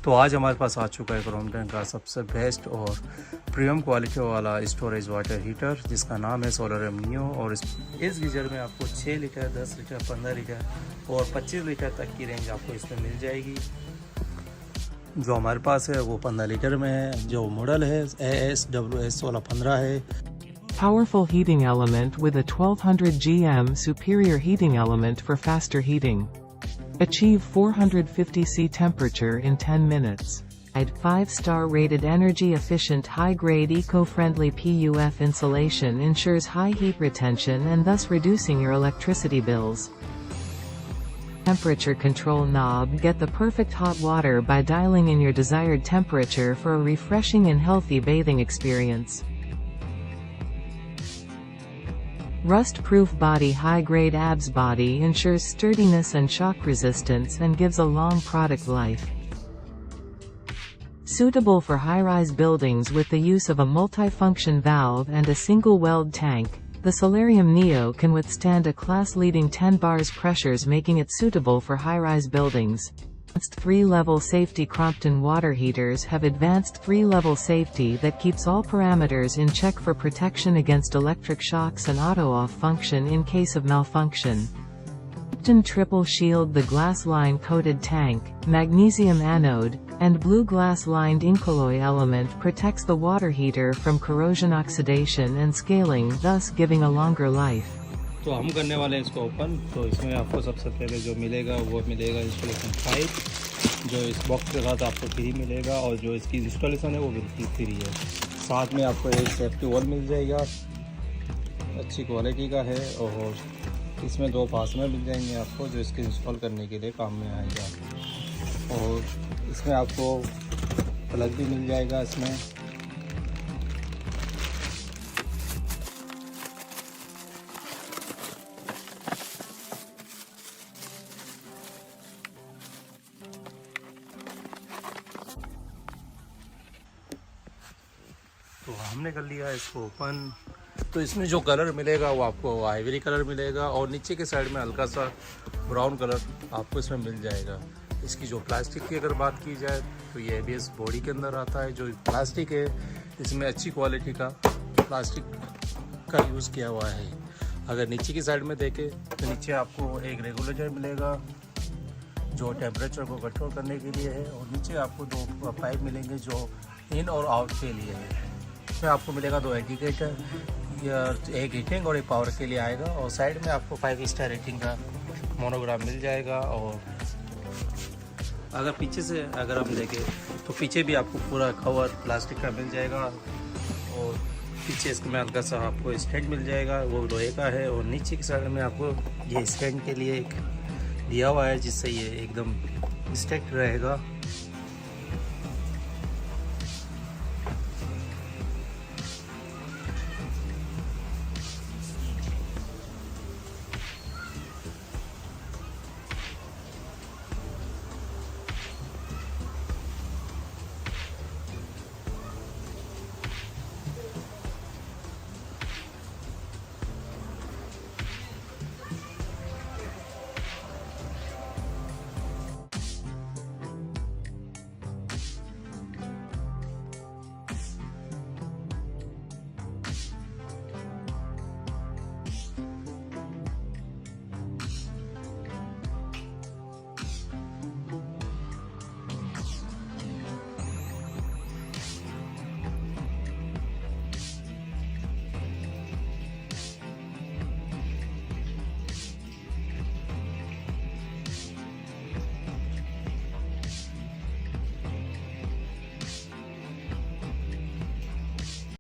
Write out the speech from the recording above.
तो आज हमारे पास आ चुका है क्रॉम्पटन का सबसे बेस्ट और प्रीमियम क्वालिटी वाला स्टोरेज वाटर हीटर जिसका नाम है सोलारियम नियो। और इस गीजर में आपको 6 लीटर, 10 लीटर, 15 लीटर और 25 लीटर तक की रेंज आपको इसमें मिल जाएगी। जो हमारे पास है वो 15 लीटर में है। जो मॉडल है ASWS 1615 है। Powerful heating element with a 1200 GM superior heating element for faster heating. Achieve 450 C temperature in 10 minutes. 5-star rated energy efficient high-grade eco-friendly PUF insulation ensures high heat retention and thus reducing your electricity bills. Temperature control knob. Get the perfect hot water by dialing in your desired temperature for a refreshing and healthy bathing experience. Rust-proof body. High-grade ABS body ensures sturdiness and shock resistance and gives a long product life. Suitable for high-rise buildings with the use of a multi-function valve and a single weld tank, the Solarium Neo can withstand a class-leading 10 bars pressures, making it suitable for high-rise buildings. Advanced 3-level safety. Crompton water heaters have advanced 3-level safety that keeps all parameters in check for protection against electric shocks and auto-off function in case of malfunction. Crompton triple shield. The glass-lined coated tank, magnesium anode, and blue glass-lined incolloy element protects the water heater from corrosion, oxidation and scaling, thus giving a longer life. तो हम करने वाले हैं इसको open. तो इसमें आपको सबसे पहले जो मिलेगा वो मिलेगा इंस्टॉलेशन पाइप, जो इस बॉक्स के साथ आपको फ्री मिलेगा, और जो इसकी इंस्टॉलेशन है वो बिल्कुल फ्री है। साथ में आपको एक सेफ्टी वॉल मिल जाएगा, अच्छी क्वालिटी का है, और इसमें 2 फास्टनर मिल जाएंगे आपको जो इसके इंस्टॉल करने के लिए काम में आएगा। और इसमें आपको प्लग भी मिल जाएगा इसमें। तो हमने कर लिया इसको ओपन। तो इसमें जो कलर मिलेगा वो आपको आइवरी कलर मिलेगा, और नीचे के साइड में हल्का सा ब्राउन कलर आपको इसमें मिल जाएगा। इसकी जो प्लास्टिक की अगर बात की जाए तो ये ABS बॉडी के अंदर आता है। जो प्लास्टिक है इसमें अच्छी क्वालिटी का प्लास्टिक का यूज़ किया हुआ है। अगर नीचे की साइड में देखें तो नीचे आपको एक रेगुलेटर मिलेगा जो टेम्परेचर को कंट्रोल करने के लिए है, और नीचे आपको 2 पाइप मिलेंगे जो इन और आउट के लिए है। इसमें आपको मिलेगा 2 इंडिकेटर, एक हीटिंग और एक पावर के लिए आएगा, और साइड में आपको 5 स्टार रेटिंग का मोनोग्राम मिल जाएगा। और अगर पीछे से अगर हम देखें तो पीछे भी आपको पूरा कवर प्लास्टिक का मिल जाएगा, और पीछे इसमें हल्का सा आपको स्टैंड मिल जाएगा, वो लोहे का है। और नीचे की साइड में आपको ये स्टैंड के लिए एक दिया हुआ है जिससे ये एकदम स्टैंड रहेगा।